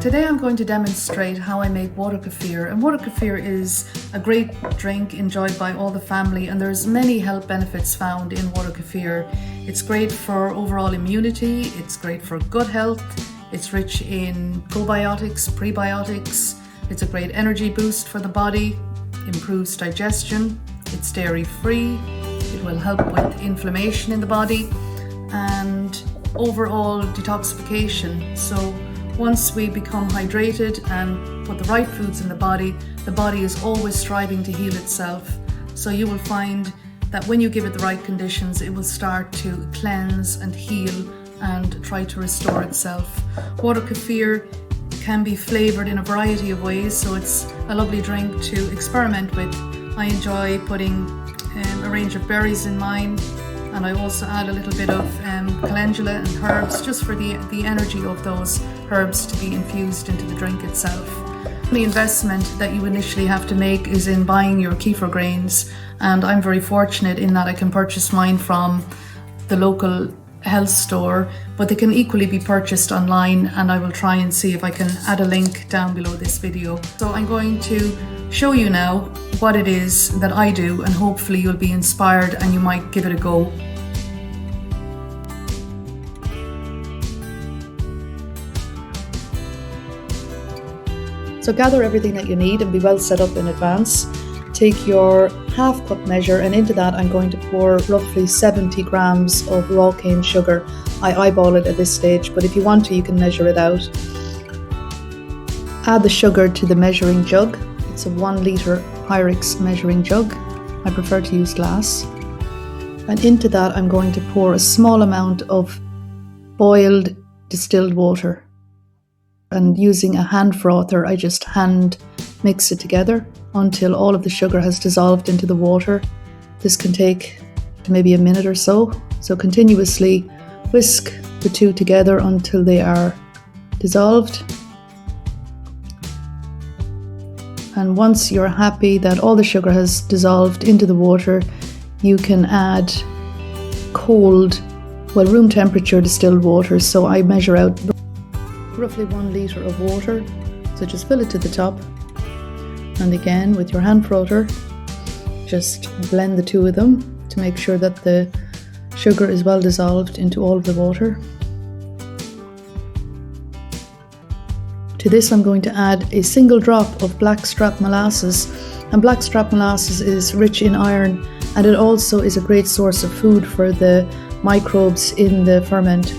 Today I'm going to demonstrate how I make Water Kefir. And Water Kefir is a great drink enjoyed by all the family, and there's many health benefits found in Water Kefir. It's great for overall immunity, it's great for gut health, it's rich in probiotics, prebiotics, it's a great energy boost for the body, improves digestion, it's dairy free, it will help with inflammation in the body and overall detoxification. So once we become hydrated and put the right foods in the body is always striving to heal itself. So you will find that when you give it the right conditions, it will start to cleanse and heal and try to restore itself. Water Kefir can be flavoured in a variety of ways, so it's a lovely drink to experiment with. I enjoy putting a range of berries in mine, and I also add a little bit of calendula and herbs just for the energy of those herbs to be infused into the drink itself. The investment that you initially have to make is in buying your kefir grains, and I'm very fortunate in that I can purchase mine from the local health store, but they can equally be purchased online, and I will try and see if I can add a link down below this video. So I'm going to show you now what it is that I do, and hopefully you'll be inspired and you might give it a go. So gather everything that you need and be well set up in advance. Take your half cup measure, and into that I'm going to pour roughly 70 grams of raw cane sugar. I eyeball it at this stage, but if you want to, you can measure it out. Add the sugar to the measuring jug. It's a 1 litre Pyrex measuring jug. I prefer to use glass. And into that I'm going to pour a small amount of boiled distilled water. And using a hand frother, I just hand mix it together until all of the sugar has dissolved into the water. This can take maybe a minute or so. So continuously whisk the two together until they are dissolved. And once you're happy that all the sugar has dissolved into the water, you can add cold, room temperature distilled water. So I measure out roughly 1 litre of water. So just fill it to the top. And again, with your hand frother, just blend the two of them to make sure that the sugar is well dissolved into all of the water. To this I'm going to add a single drop of Blackstrap molasses. And Blackstrap molasses is rich in iron, and it also is a great source of food for the microbes in the ferment,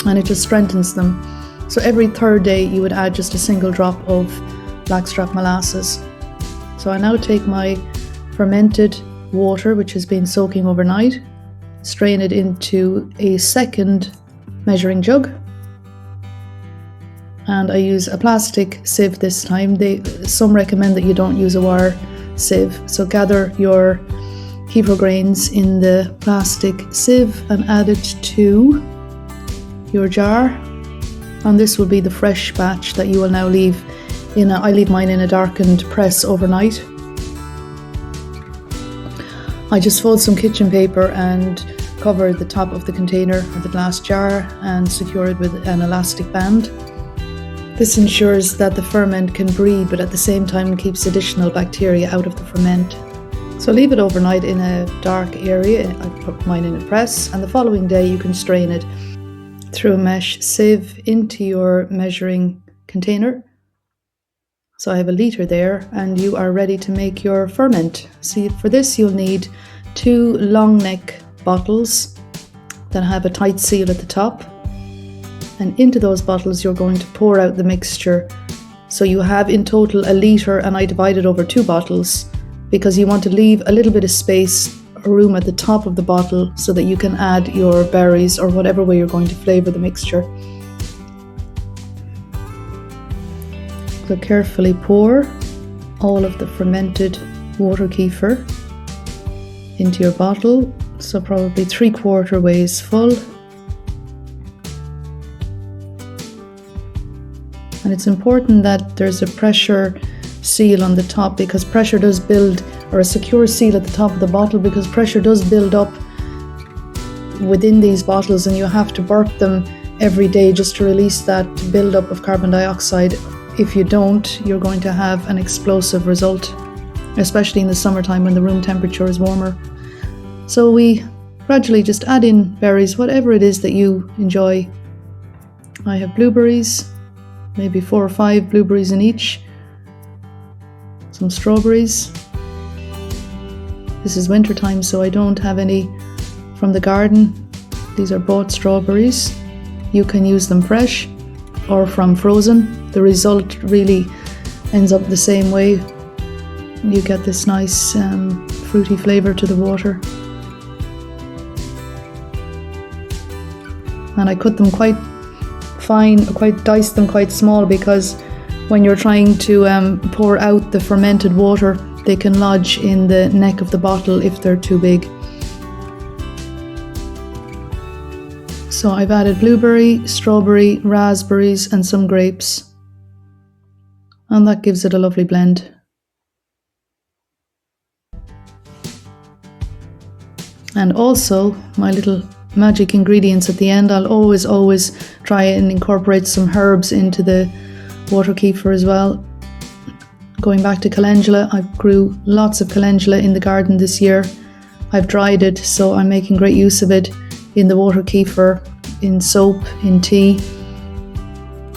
and it just strengthens them. So every third day you would add just a single drop of Blackstrap molasses. So I now take my fermented water, which has been soaking overnight, strain it into a second measuring jug, and I use a plastic sieve this time. Some recommend that you don't use a wire sieve. So gather your kefir grains in the plastic sieve and add it to your jar. And this will be the fresh batch that you will now leave I leave mine in a darkened press overnight. I just fold some kitchen paper and cover the top of the container or the glass jar and secure it with an elastic band. This ensures that the ferment can breathe, but at the same time keeps additional bacteria out of the ferment. So leave it overnight in a dark area. I put mine in a press, and the following day you can strain it through a mesh sieve into your measuring container. So I have a litre there, and you are ready to make your ferment. See, for this you'll need 2 long neck bottles that have a tight seal at the top, and into those bottles you're going to pour out the mixture. So you have in total a litre, and I divide it over 2 bottles because you want to leave a little bit of space, room at the top of the bottle, so that you can add your berries or whatever way you're going to flavour the mixture. So carefully pour all of the fermented water kefir into your bottle, so probably 3/4 ways full. And it's important that there's a pressure seal on the top, because pressure does build, or a secure seal at the top of the bottle, because pressure does build up within these bottles and you have to burp them every day just to release that buildup of carbon dioxide. If you don't, you're going to have an explosive result, especially in the summertime when the room temperature is warmer. So we gradually just add in berries, whatever it is that you enjoy. I have blueberries, maybe 4 or 5 blueberries in each. Some strawberries. This is winter time, so I don't have any from the garden. These are bought strawberries. You can use them fresh or from frozen. The result really ends up the same way. You get this nice fruity flavour to the water. And I cut them quite fine, dice them quite small, because when you're trying to pour out the fermented water, they can lodge in the neck of the bottle if they're too big. So I've added blueberry, strawberry, raspberries and some grapes. And that gives it a lovely blend. And also my little magic ingredients at the end. I'll always try and incorporate some herbs into the water kefir as well. Going back to calendula, I grew lots of calendula in the garden this year. I've dried it, so I'm making great use of it in the water kefir, in soap, in tea.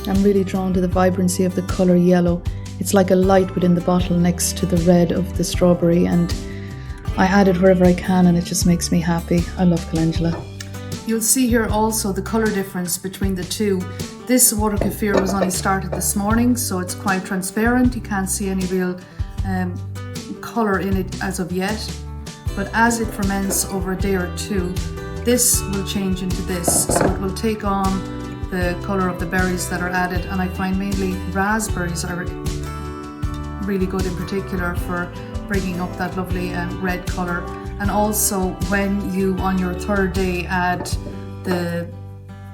I'm really drawn to the vibrancy of the colour yellow. It's like a light within the bottle next to the red of the strawberry, and I add it wherever I can and it just makes me happy. I love calendula. You'll see here also the colour difference between the two. This water kefir was only started this morning, so it's quite transparent. You can't see any real colour in it as of yet. But as it ferments over a day or two, this will change into this. So it will take on the colour of the berries that are added. And I find mainly raspberries are really good in particular for bringing up that lovely red colour. And also when you, on your third day, add the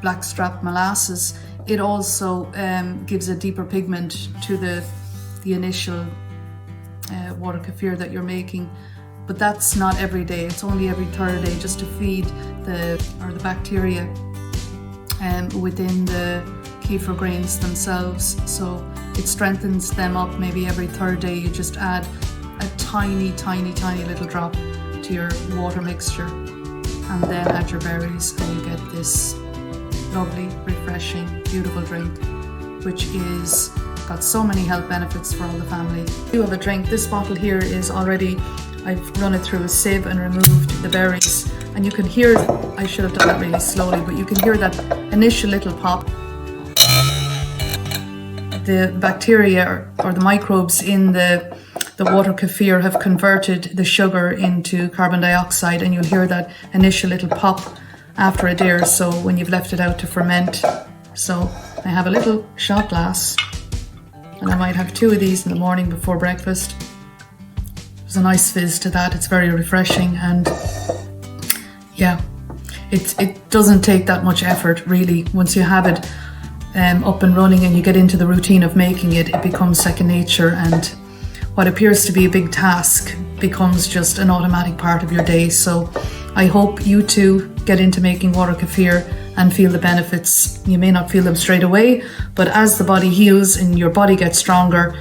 Blackstrap molasses, it also gives a deeper pigment to the initial water kefir that you're making. But that's not every day, it's only every third day, just to feed the bacteria within the kefir grains themselves. So it strengthens them up. Maybe every third day you just add a tiny little drop to your water mixture, and then add your berries, and you get this lovely, refreshing, beautiful drink, which is got so many health benefits for all the family. You have a drink. This bottle here is already, I've run it through a sieve and removed the berries, and you can hear, I should have done that really slowly, but you can hear that initial little pop. The bacteria or the microbes in the water kefir have converted the sugar into carbon dioxide, and you'll hear that initial little pop after a day or so when you've left it out to ferment. So I have a little shot glass, and I might have 2 of these in the morning before breakfast. There's a nice fizz to that. It's very refreshing, and yeah, it doesn't take that much effort really. Once you have it up and running and you get into the routine of making it, it becomes second nature, and what appears to be a big task becomes just an automatic part of your day. So I hope you too get into making water kefir and feel the benefits. You may not feel them straight away, but as the body heals and your body gets stronger,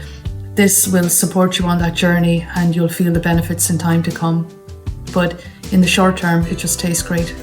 this will support you on that journey and you'll feel the benefits in time to come. But in the short term, it just tastes great.